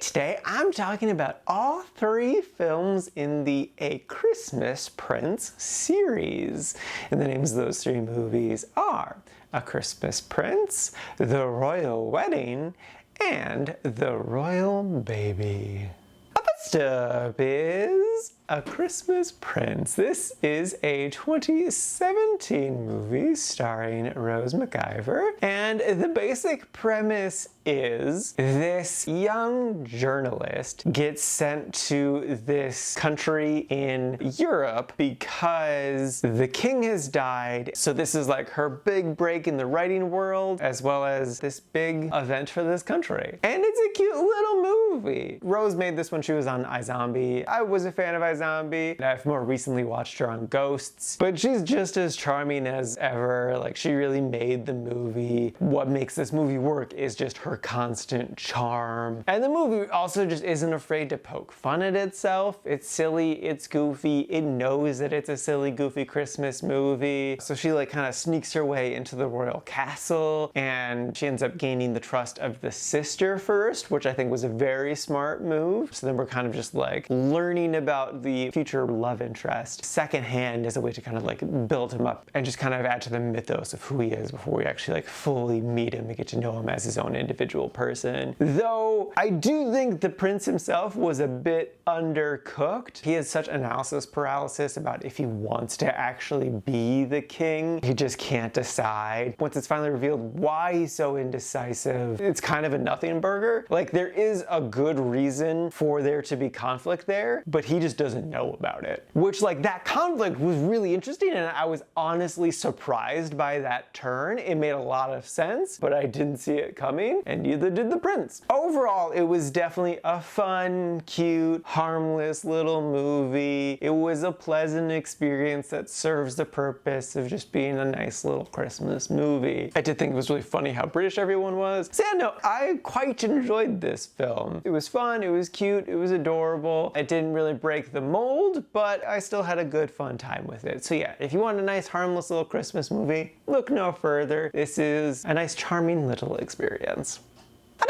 today I'm talking about all 3 films in the A Christmas Prince series. And the names of those 3 movies are A Christmas Prince, The Royal Wedding, and The Royal Baby. First up is A Christmas Prince. This is a 2017 movie starring Rose McIver, and the basic premise is this young journalist gets sent to this country in Europe because the king has died. So this is like her big break in the writing world, as well as this big event for this country. And it's a cute little movie. Rose made this when she was on iZombie. I was a fan of iZombie. I've more recently watched her on Ghosts, but she's just as charming as ever. Like, she really made the movie. What makes this movie work is just her constant charm. And the movie also just isn't afraid to poke fun at itself. It's silly, it's goofy, it knows that it's a silly, goofy Christmas movie. So she like kind of sneaks her way into the royal castle, and she ends up gaining the trust of the sister first, which I think was a very smart move. So then we're kind of just like learning about the future love interest secondhand as a way to kind of like build him up and just kind of add to the mythos of who he is before we actually like fully meet him and get to know him as his own individual person. Though I do think the prince himself was a bit undercooked. He has such analysis paralysis about if he wants to actually be the king. He just can't decide. Once it's finally revealed why he's so indecisive, it's kind of a nothing burger. Like, there is a good reason for there to be conflict there, but he just doesn't know about it. Which, like, that conflict was really interesting, and I was honestly surprised by that turn. It made a lot of sense, but I didn't see it coming, and neither did the prince. Overall, it was definitely a fun, cute, harmless little movie. It was a pleasant experience that serves the purpose of just being a nice little Christmas movie. I did think it was really funny how British everyone was. So yeah, no, I quite enjoyed this film. It was fun, it was cute, it was adorable. It didn't really break the mold, but I still had a good fun time with it. So yeah, if you want a nice harmless little Christmas movie, look no further. This is a nice charming little experience.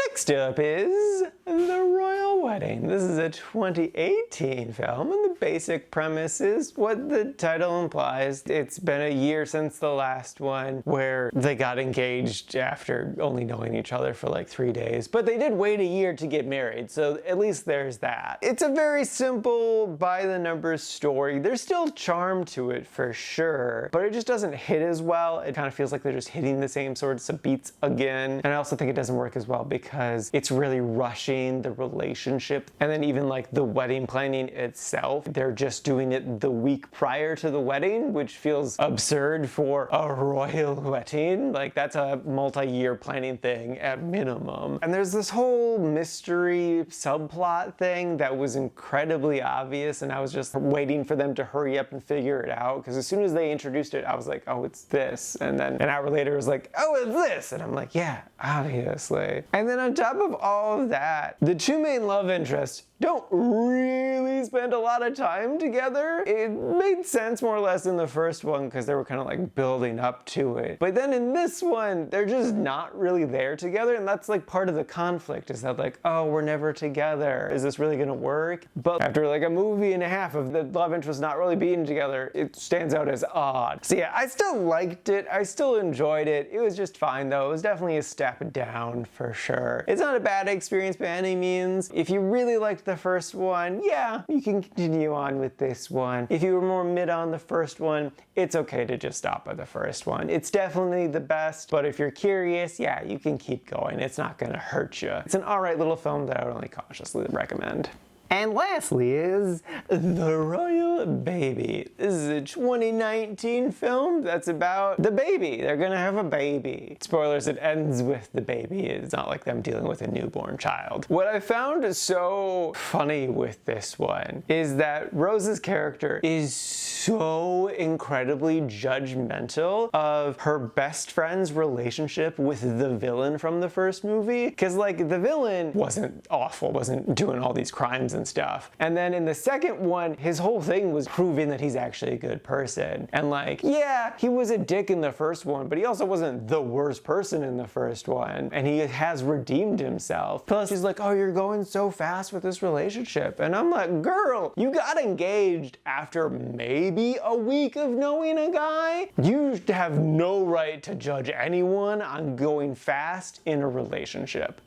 Next up is The Royal Wedding. This is a 2018 film, and the basic premise is what the title implies. It's been a year since the last one, where they got engaged after only knowing each other for like 3 days, but they did wait a year to get married, so at least there's that. It's a very simple, by-the-numbers story. There's still charm to it for sure, but it just doesn't hit as well. It kind of feels like they're just hitting the same sorts of beats again, and I also think it doesn't work as well because it's really rushing the relationship. And then even like the wedding planning itself, they're just doing it the week prior to the wedding, which feels absurd for a royal wedding. Like, that's a multi-year planning thing at minimum. And there's this whole mystery subplot thing that was incredibly obvious, and I was just waiting for them to hurry up and figure it out, because as soon as they introduced it, I was like, oh, it's this. And then an hour later it was like, oh, it's this. And I'm like, yeah, obviously. And then on top of all of that, the 2 main love interests don't really spend a lot of time together. It made sense more or less in the first one because they were kind of like building up to it. But then in this one, they're just not really there together, and that's like part of the conflict, is that like, oh, we're never together. Is this really gonna work? But after like a movie and a half of the love interest not really being together, it stands out as odd. So yeah, I still liked it. I still enjoyed it. It was just fine though. It was definitely a step down for sure. It's not a bad experience by any means. If you really liked the first one, yeah, you can continue on with this one. If you were more mid on the first one, it's okay to just stop at the first one. It's definitely the best, but if you're curious, yeah, you can keep going. It's not gonna hurt you. It's an alright little film that I would only cautiously recommend. And lastly is The Royal Baby. This is a 2019 film that's about the baby. They're gonna have a baby. Spoilers, it ends with the baby. It's not like them dealing with a newborn child. What I found so funny with this one is that Rose's character is so incredibly judgmental of her best friend's relationship with the villain from the first movie. Because like, the villain wasn't awful, wasn't doing all these crimes and stuff. And then in the second one, his whole thing was proving that he's actually a good person. And like, yeah, he was a dick in the first one, but he also wasn't the worst person in the first one. And he has redeemed himself. Plus he's like, oh, you're going so fast with this relationship. And I'm like, girl, you got engaged after maybe a week of knowing a guy. You have no right to judge anyone on going fast in a relationship.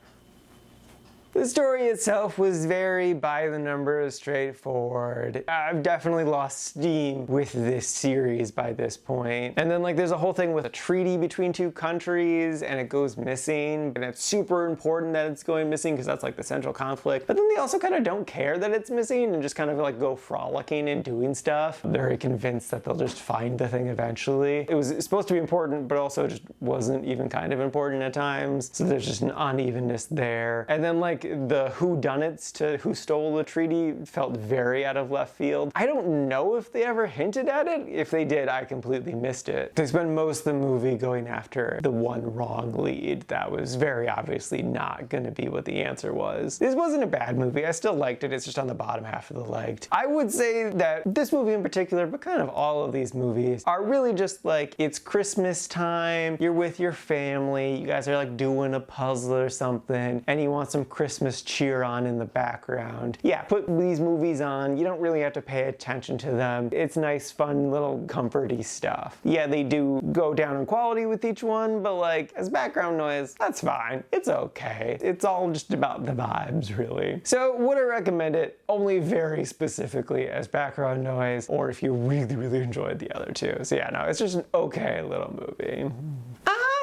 The story itself was very by the numbers, straightforward. I've definitely lost steam with this series by this point. And then like there's a whole thing with a treaty between two countries and it goes missing, and it's super important that it's going missing because that's like the central conflict. But then they also kind of don't care that it's missing and just kind of like go frolicking and doing stuff. I'm very convinced that they'll just find the thing eventually. It was supposed to be important, but also just wasn't even kind of important at times. So there's just an unevenness there. And then like the whodunits to who stole the treaty felt very out of left field. I don't know if they ever hinted at it. If they did, I completely missed it. They spend most of the movie going after the one wrong lead. That was very obviously not going to be what the answer was. This wasn't a bad movie. I still liked it. It's just on the bottom half of the liked. I would say that this movie in particular, but kind of all of these movies, are really just like, it's Christmas time, you're with your family, you guys are like doing a puzzle or something, and you want some Christmas cheer on in the background. Yeah, put these movies on. You don't really have to pay attention to them. It's nice, fun, little comforty stuff. Yeah, they do go down in quality with each one, but like as background noise, that's fine. It's okay. It's all just about the vibes, really. So would I recommend it? Only very specifically as background noise, or if you really, really enjoyed the other two. So yeah, no, it's just an okay little movie.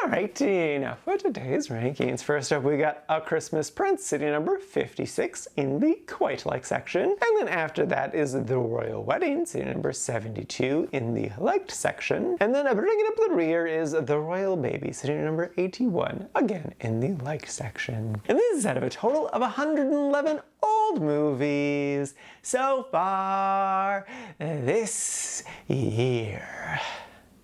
Alrighty, now for today's rankings. First up, we got A Christmas Prince, sitting number 56 in the quite like section. And then after that is The Royal Wedding, sitting number 72 in the liked section. And then bringing up the rear is The Royal Baby, sitting number 81, again in the liked section. And this is out of a total of 111 old movies so far this year.